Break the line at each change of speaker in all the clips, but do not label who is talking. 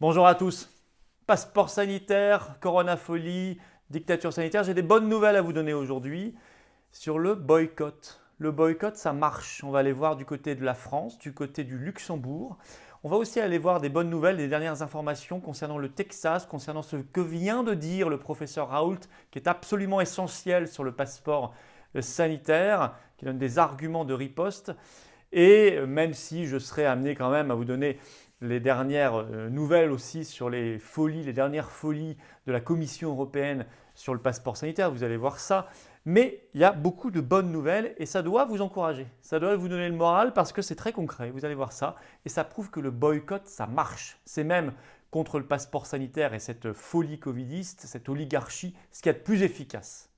Bonjour à tous. Passeport sanitaire, coronafolie, dictature sanitaire. J'ai des bonnes nouvelles à vous donner aujourd'hui sur le boycott. Le boycott, ça marche. On va aller voir du côté de la France, du côté du Luxembourg. On va aussi aller voir des bonnes nouvelles, des dernières informations concernant le Texas, concernant ce que vient de dire le professeur Raoult, qui est absolument essentiel sur le passeport sanitaire, qui donne des arguments de riposte. Et même si je serai amené quand même à vous donner les dernières nouvelles aussi sur les folies, les dernières folies de la Commission européenne sur le passeport sanitaire, vous allez voir ça. Mais il y a beaucoup de bonnes nouvelles et ça doit vous encourager, ça doit vous donner le moral parce que c'est très concret, vous allez voir ça. Et ça prouve que le boycott, ça marche. C'est même contre le passeport sanitaire et cette folie covidiste, cette oligarchie, ce qu'il y a de plus efficace.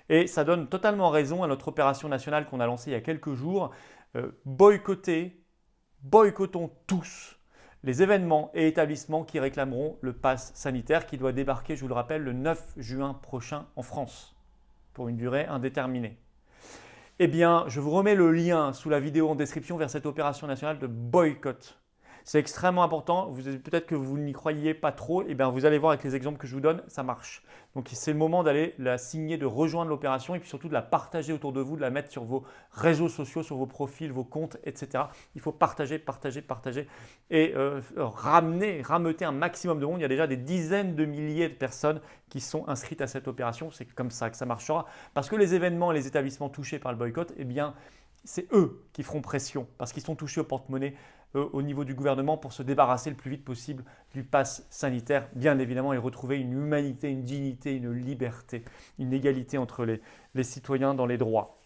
Et ça donne totalement raison à notre opération nationale qu'on a lancée il y a quelques jours. Boycottons tous les événements et établissements qui réclameront le pass sanitaire qui doit débarquer, je vous le rappelle, le 9 juin prochain en France pour une durée indéterminée. Eh bien, je vous remets le lien sous la vidéo en description vers cette opération nationale de boycott. C'est extrêmement important. Peut-être que vous n'y croyez pas trop. Eh bien, vous allez voir avec les exemples que je vous donne, ça marche. Donc, c'est le moment d'aller la signer, de rejoindre l'opération et puis surtout de la partager autour de vous, de la mettre sur vos réseaux sociaux, sur vos profils, vos comptes, etc. Il faut partager, partager, partager et rameuter un maximum de monde. Il y a déjà des dizaines de milliers de personnes qui sont inscrites à cette opération. C'est comme ça que ça marchera. Parce que les événements et les établissements touchés par le boycott, eh bien, c'est eux qui feront pression parce qu'ils sont touchés au porte-monnaie au niveau du gouvernement pour se débarrasser le plus vite possible du pass sanitaire, bien évidemment, et retrouver une humanité, une dignité, une liberté, une égalité entre les citoyens dans les droits.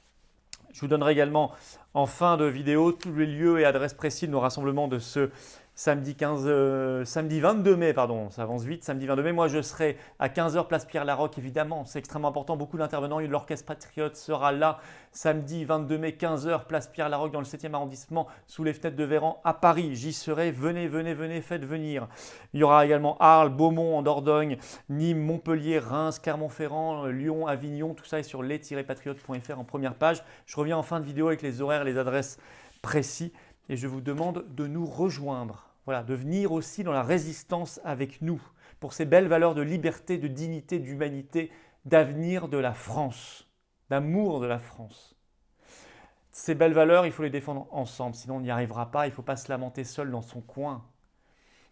Je vous donnerai également en fin de vidéo tous les lieux et adresses précises de nos rassemblements de ce samedi 22 mai, pardon, ça avance vite, samedi 22 mai. Moi, je serai à 15h, place Pierre-Laroque, évidemment, c'est extrêmement important. Beaucoup d'intervenants, l'Orchestre Patriote sera là, samedi 22 mai, 15h, place Pierre-Laroque, dans le 7e arrondissement, sous les fenêtres de Véran, à Paris. J'y serai, venez, venez, venez, faites venir. Il y aura également Arles, Beaumont, en Dordogne, Nîmes, Montpellier, Reims, Clermont-Ferrand, Lyon, Avignon, tout ça est sur les-patriotes.fr en première page. Je reviens en fin de vidéo avec les horaires et les adresses précis. Et je vous demande de nous rejoindre, voilà, de venir aussi dans la résistance avec nous pour ces belles valeurs de liberté, de dignité, d'humanité, d'avenir de la France, d'amour de la France. Ces belles valeurs, il faut les défendre ensemble, sinon on n'y arrivera pas, il ne faut pas se lamenter seul dans son coin.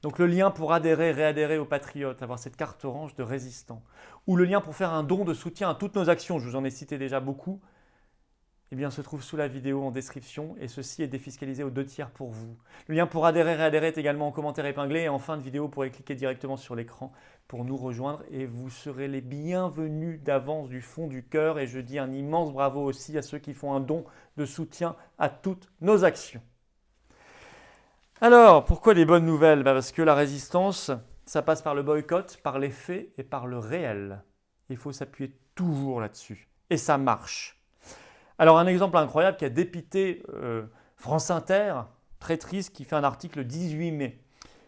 Donc le lien pour adhérer, réadhérer aux Patriotes, avoir cette carte orange de résistant, ou le lien pour faire un don de soutien à toutes nos actions, je vous en ai cité déjà beaucoup, eh bien, se trouve sous la vidéo en description et ceci est défiscalisé aux 2/3 pour vous. Le lien pour adhérer, réadhérer est également en commentaire épinglé et en fin de vidéo, vous pourrez cliquer directement sur l'écran pour nous rejoindre et vous serez les bienvenus d'avance du fond du cœur et je dis un immense bravo aussi à ceux qui font un don de soutien à toutes nos actions. Alors, pourquoi les bonnes nouvelles? Parce que la résistance, ça passe par le boycott, par les faits et par le réel. Il faut s'appuyer toujours là-dessus et ça marche. Alors un exemple incroyable qui a dépité France Inter, très triste, qui fait un article le 18 mai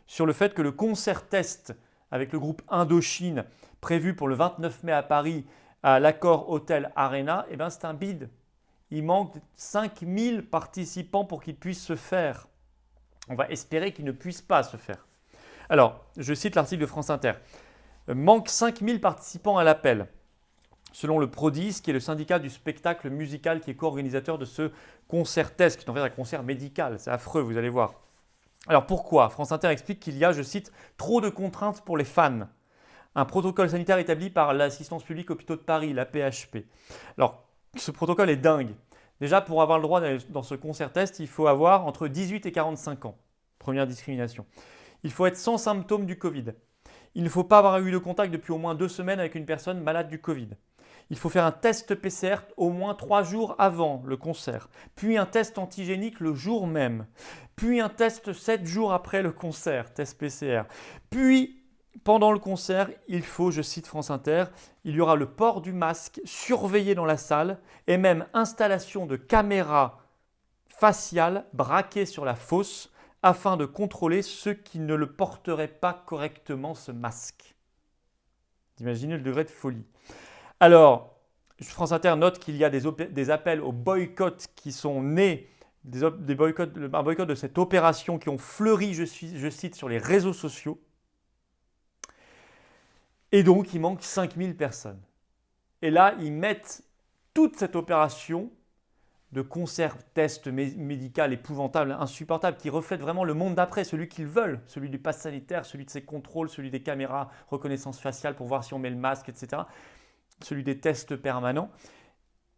sur le fait que le concert test avec le groupe Indochine prévu pour le 29 mai à Paris à l'Accor Hotel Arena, eh bien c'est un bide. Il manque 5000 participants pour qu'il puisse se faire. On va espérer qu'il ne puisse pas se faire. Alors, je cite l'article de France Inter. Manque 5000 participants à l'appel. Selon le Prodis, qui est le syndicat du spectacle musical qui est co-organisateur de ce concert test, qui est en fait un concert médical. C'est affreux, vous allez voir. Alors pourquoi? France Inter explique qu'il y a, je cite, trop de contraintes pour les fans. Un protocole sanitaire établi par l'Assistance publique Hôpitaux de Paris, la PHP. Alors, ce protocole est dingue. Déjà, pour avoir le droit d'aller dans ce concert test, il faut avoir entre 18 et 45 ans. Première discrimination. Il faut être sans symptômes du Covid. Il ne faut pas avoir eu de contact depuis au moins 2 semaines avec une personne malade du Covid. Il faut faire un test PCR au moins 3 jours avant le concert, puis un test antigénique le jour même, puis un test 7 jours après le concert, test PCR. Puis, pendant le concert, il faut, je cite France Inter, il y aura le port du masque surveillé dans la salle et même installation de caméras faciales braquées sur la fosse afin de contrôler ceux qui ne le porteraient pas correctement ce masque. Vous imaginez le degré de folie. Alors, France Inter note qu'il y a des appels au boycott qui sont nés, un boycott de cette opération qui ont fleuri, je cite, sur les réseaux sociaux. Et donc, il manque 5000 personnes. Et là, ils mettent toute cette opération de concert test médical épouvantable, insupportable, qui reflète vraiment le monde d'après, celui qu'ils veulent, celui du pass sanitaire, celui de ses contrôles, celui des caméras, reconnaissance faciale pour voir si on met le masque, etc., celui des tests permanents,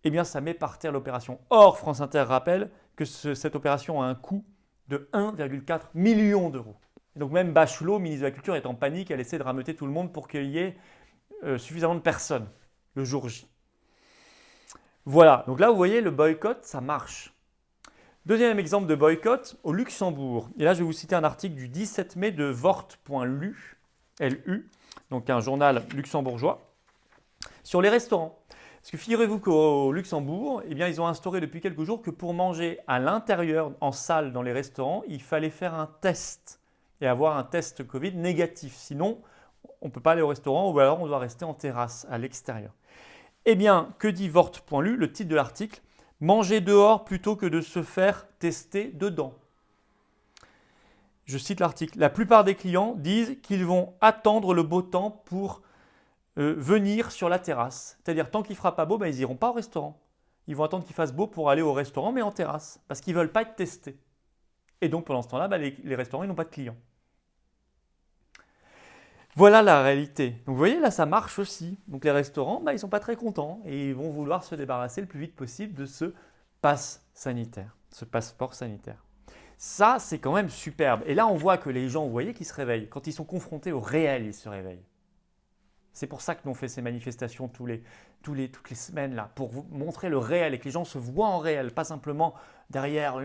eh bien ça met par terre l'opération. Or, France Inter rappelle que cette opération a un coût de 1,4 million d'euros. Et donc même Bachelot, ministre de la Culture, est en panique, elle essaie de rameuter tout le monde pour qu'il y ait suffisamment de personnes le jour J. Voilà, donc là vous voyez, le boycott, ça marche. Deuxième exemple de boycott, au Luxembourg. Et là je vais vous citer un article du 17 mai de Vort.lu, donc un journal luxembourgeois, sur les restaurants. Parce que figurez-vous qu'au Luxembourg, eh bien, ils ont instauré depuis quelques jours que pour manger à l'intérieur, en salle, dans les restaurants, il fallait faire un test et avoir un test Covid négatif. Sinon, on ne peut pas aller au restaurant ou alors on doit rester en terrasse à l'extérieur. Eh bien, que dit Vort.lu, le titre de l'article? Manger dehors plutôt que de se faire tester dedans. Je cite l'article. La plupart des clients disent qu'ils vont attendre le beau temps pour venir sur la terrasse. C'est-à-dire, tant qu'il ne fera pas beau, ben, ils n'iront pas au restaurant. Ils vont attendre qu'il fasse beau pour aller au restaurant, mais en terrasse, parce qu'ils ne veulent pas être testés. Et donc, pendant ce temps-là, ben, les restaurants ils n'ont pas de clients. Voilà la réalité. Donc, vous voyez, là, ça marche aussi. Donc, les restaurants, ben, ils ne sont pas très contents et ils vont vouloir se débarrasser le plus vite possible de ce pass sanitaire, ce passeport sanitaire. Ça, c'est quand même superbe. Et là, on voit que les gens, vous voyez, qui se réveillent. Quand ils sont confrontés au réel, ils se réveillent. C'est pour ça que nous on fait ces manifestations toutes les semaines, là, pour vous montrer le réel et que les gens se voient en réel, pas simplement derrière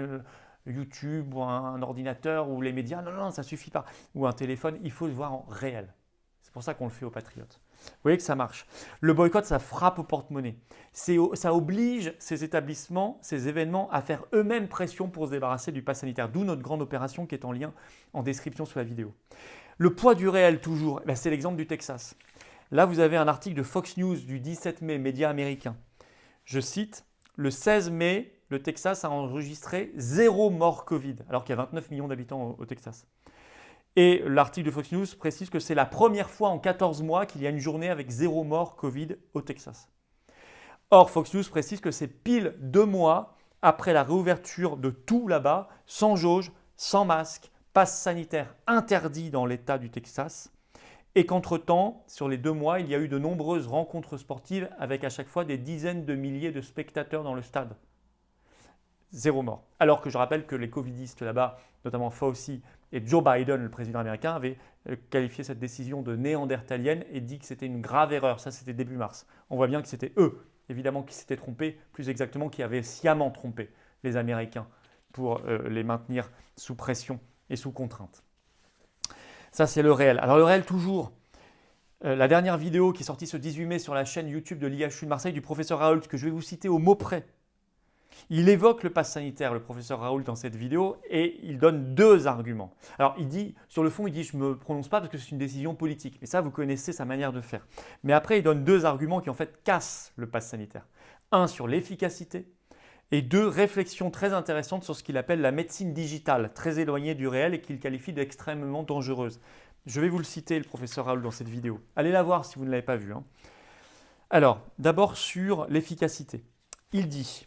YouTube ou un ordinateur ou les médias. Non, ça ne suffit pas. Ou un téléphone, il faut le voir en réel. C'est pour ça qu'on le fait aux Patriotes. Vous voyez que ça marche. Le boycott, ça frappe au porte-monnaie. Ça oblige ces établissements, ces événements à faire eux-mêmes pression pour se débarrasser du pass sanitaire. D'où notre grande opération qui est en lien en description sous la vidéo. Le poids du réel, toujours, c'est l'exemple du Texas. Là, vous avez un article de Fox News du 17 mai, média américain. Je cite, « Le 16 mai, le Texas a enregistré 0 mort Covid, alors qu'il y a 29 millions d'habitants au Texas. » Et l'article de Fox News précise que c'est la première fois en 14 mois qu'il y a une journée avec 0 mort Covid au Texas. Or, Fox News précise que c'est pile 2 mois après la réouverture de tout là-bas, sans jauge, sans masque, passe sanitaire interdit dans l'État du Texas. Et qu'entre-temps, sur les 2 mois, il y a eu de nombreuses rencontres sportives avec à chaque fois des dizaines de milliers de spectateurs dans le stade. 0 mort. Alors que je rappelle que les covidistes là-bas, notamment Fauci et Joe Biden, le président américain, avaient qualifié cette décision de néandertalienne et dit que c'était une grave erreur. Ça, c'était début mars. On voit bien que c'était eux, évidemment, qui s'étaient trompés, plus exactement, qui avaient sciemment trompé les Américains pour les maintenir sous pression et sous contrainte. Ça, c'est le réel. Alors le réel, toujours, la dernière vidéo qui est sortie ce 18 mai sur la chaîne YouTube de l'IHU de Marseille du professeur Raoult, que je vais vous citer au mot près. Il évoque le pass sanitaire, le professeur Raoult, dans cette vidéo, et il donne 2 arguments. Alors, il dit, sur le fond, il dit « je ne me prononce pas parce que c'est une décision politique ». Mais ça, vous connaissez sa manière de faire. Mais après, il donne 2 arguments qui, en fait, cassent le pass sanitaire. Un, sur l'efficacité, et 2, réflexions très intéressantes sur ce qu'il appelle la médecine digitale, très éloignée du réel et qu'il qualifie d'extrêmement dangereuse. Je vais vous le citer, le professeur Raoult, dans cette vidéo. Allez la voir si vous ne l'avez pas vue. Alors, d'abord sur l'efficacité. Il dit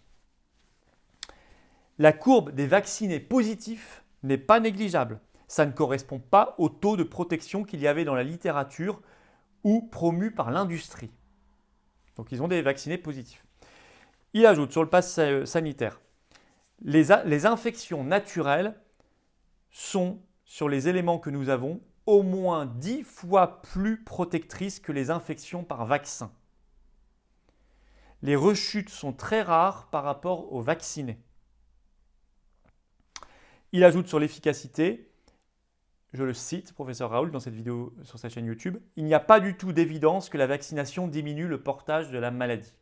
« La courbe des vaccinés positifs n'est pas négligeable. Ça ne correspond pas au taux de protection qu'il y avait dans la littérature ou promu par l'industrie. » Donc, ils ont des vaccinés positifs. Il ajoute sur le pass sanitaire, les infections naturelles sont, sur les éléments que nous avons, au moins 10 fois plus protectrices que les infections par vaccin. Les rechutes sont très rares par rapport aux vaccinés. Il ajoute sur l'efficacité, je le cite, professeur Raoult, dans cette vidéo sur sa chaîne YouTube, « Il n'y a pas du tout d'évidence que la vaccination diminue le portage de la maladie. »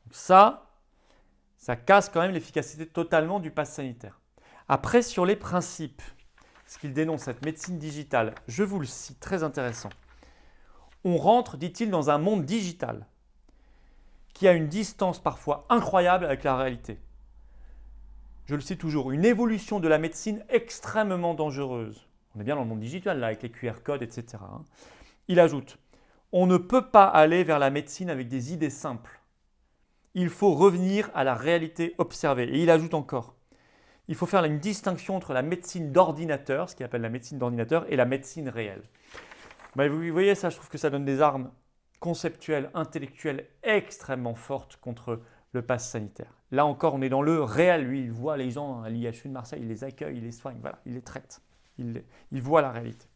Donc ça casse quand même l'efficacité totalement du pass sanitaire. Après, sur les principes, ce qu'il dénonce, cette médecine digitale, je vous le cite, très intéressant. On rentre, dit-il, dans un monde digital qui a une distance parfois incroyable avec la réalité. Je le cite toujours, une évolution de la médecine extrêmement dangereuse. On est bien dans le monde digital, là, avec les QR codes, etc. Il ajoute, On ne peut pas aller vers la médecine avec des idées simples. Il faut revenir à la réalité observée. Et il ajoute encore, il faut faire une distinction entre la médecine d'ordinateur, ce qu'il appelle la médecine d'ordinateur, et la médecine réelle. Vous voyez ça, je trouve que ça donne des armes conceptuelles, intellectuelles extrêmement fortes contre le pass sanitaire. Là encore, on est dans le réel. Lui, il voit les gens à l'IHU de Marseille, il les accueille, il les soigne, voilà, il les traite. Il voit la réalité.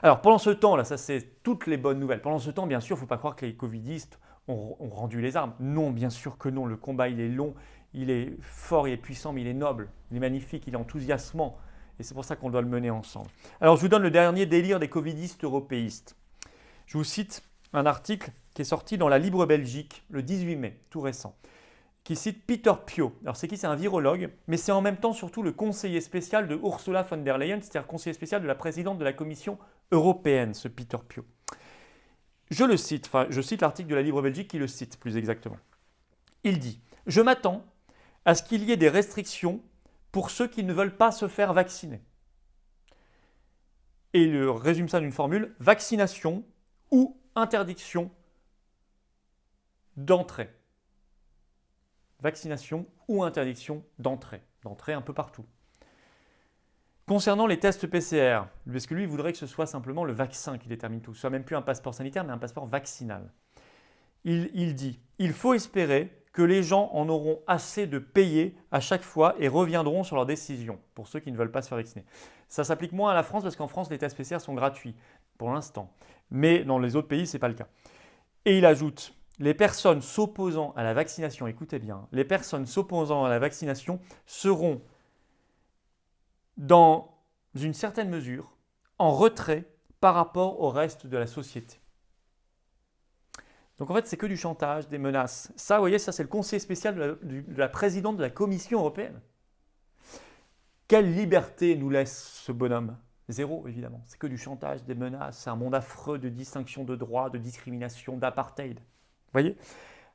Alors, pendant ce temps, là, ça c'est toutes les bonnes nouvelles. Pendant ce temps, bien sûr, il ne faut pas croire que les covidistes ont rendu les armes. Non, bien sûr que non. Le combat, il est long, il est fort, il est puissant, mais il est noble, il est magnifique, il est enthousiasmant. Et c'est pour ça qu'on doit le mener ensemble. Alors, je vous donne le dernier délire des covidistes européistes. Je vous cite un article qui est sorti dans la Libre Belgique le 18 mai, tout récent, qui cite Peter Piot. Alors, c'est qui? C'est un virologue, mais c'est en même temps surtout le conseiller spécial de Ursula von der Leyen, c'est-à-dire conseiller spécial de la présidente de la Commission européenne, ce Peter Piot. Je cite l'article de la Libre Belgique qui le cite plus exactement. Il dit « Je m'attends à ce qu'il y ait des restrictions pour ceux qui ne veulent pas se faire vacciner. » Et il résume ça d'une formule, vaccination ou interdiction d'entrée. Vaccination ou interdiction d'entrée. D'entrée un peu partout. Concernant les tests PCR, parce que lui, il voudrait que ce soit simplement le vaccin qui détermine tout, que ce soit même plus un passeport sanitaire, mais un passeport vaccinal. Il dit « Il faut espérer que les gens en auront assez de payer à chaque fois et reviendront sur leur décision, pour ceux qui ne veulent pas se faire vacciner. » Ça s'applique moins à la France, parce qu'en France, les tests PCR sont gratuits, pour l'instant. Mais dans les autres pays, ce n'est pas le cas. Et il ajoute « Les personnes s'opposant à la vaccination, écoutez bien, les personnes s'opposant à la vaccination seront dans une certaine mesure en retrait par rapport au reste de la société. » Donc en fait, c'est que du chantage, des menaces. Ça, vous voyez, ça c'est le conseiller spécial de la présidente de la Commission européenne. Quelle liberté nous laisse ce bonhomme? Zéro, évidemment. C'est que du chantage, des menaces. C'est un monde affreux de distinction de droits, de discrimination, d'apartheid. Vous voyez?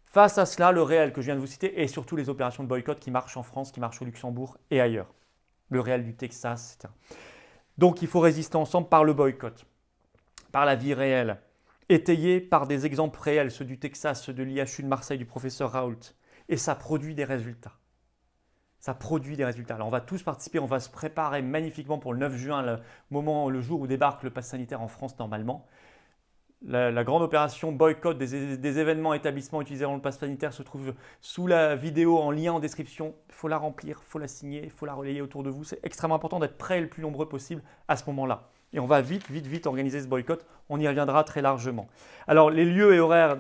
Face à cela, le réel que je viens de vous citer et surtout les opérations de boycott qui marchent en France, qui marchent au Luxembourg et ailleurs. Le réel du Texas, etc. Donc il faut résister ensemble par le boycott, par la vie réelle, étayée par des exemples réels, ceux du Texas, ceux de l'IHU de Marseille, du professeur Raoult. Et ça produit des résultats. Ça produit des résultats. Alors on va tous participer, on va se préparer magnifiquement pour le 9 juin, le jour où débarque le pass sanitaire en France normalement. La grande opération boycott des événements établissements utilisant le pass sanitaire se trouve sous la vidéo en lien en description. Il faut la remplir, il faut la signer, il faut la relayer autour de vous. C'est extrêmement important d'être prêt le plus nombreux possible à ce moment-là. Et on va vite organiser ce boycott. On y reviendra très largement. Alors les lieux et horaires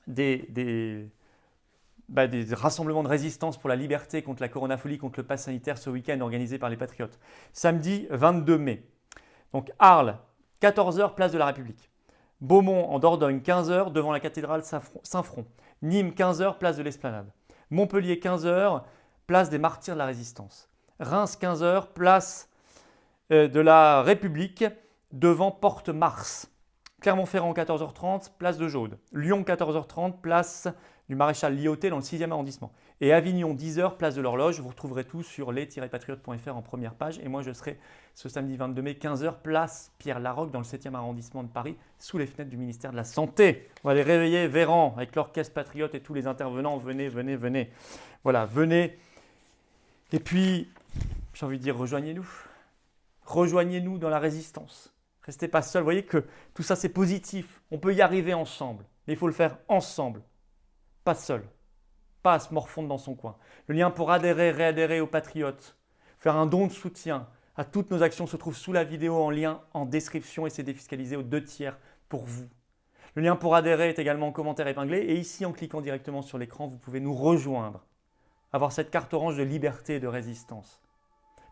des rassemblements de résistance pour la liberté contre la coronafolie, contre le pass sanitaire ce week-end organisé par les Patriotes. Samedi 22 mai. Donc Arles, 14h, place de la République. Beaumont en Dordogne, 15h, devant la cathédrale Saint-Front. Nîmes, 15h, place de l'Esplanade. Montpellier, 15h, place des Martyrs de la Résistance. Reims, 15h, place de la République, devant Porte Mars. Clermont-Ferrand, 14h30, place de Jaude. Lyon, 14h30, place du Maréchal Lyautey dans le 6e arrondissement. Et Avignon, 10h, place de l'Horloge. Vous retrouverez tout sur les-patriotes.fr en première page. Et moi, je serai ce samedi 22 mai, 15h, place Pierre-Laroque dans le 7e arrondissement de Paris, sous les fenêtres du ministère de la Santé. On va les réveiller Véran avec l'orchestre patriote et tous les intervenants. Venez. Voilà, venez. Et puis, j'ai envie de dire, rejoignez-nous. Rejoignez-nous dans la résistance. Restez pas seuls. Vous voyez que tout ça, c'est positif. On peut y arriver ensemble. Mais il faut le faire ensemble. Pas seul. Pas à se morfondre dans son coin. Le lien pour réadhérer aux Patriotes, faire un don de soutien à toutes nos actions se trouve sous la vidéo en lien en description et c'est défiscalisé aux 2/3 pour vous. Le lien pour adhérer est également en commentaire épinglé et ici, en cliquant directement sur l'écran, vous pouvez nous rejoindre. Avoir cette carte orange de liberté et de résistance.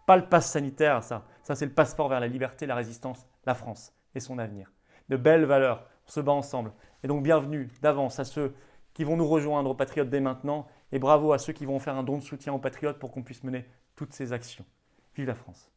Pas le pass sanitaire, ça c'est le passeport vers la liberté, la résistance, la France et son avenir. De belles valeurs, on se bat ensemble. Et donc bienvenue d'avance à ceux qui vont nous rejoindre aux Patriotes dès maintenant et bravo à ceux qui vont faire un don de soutien aux Patriotes pour qu'on puisse mener toutes ces actions. Vive la France!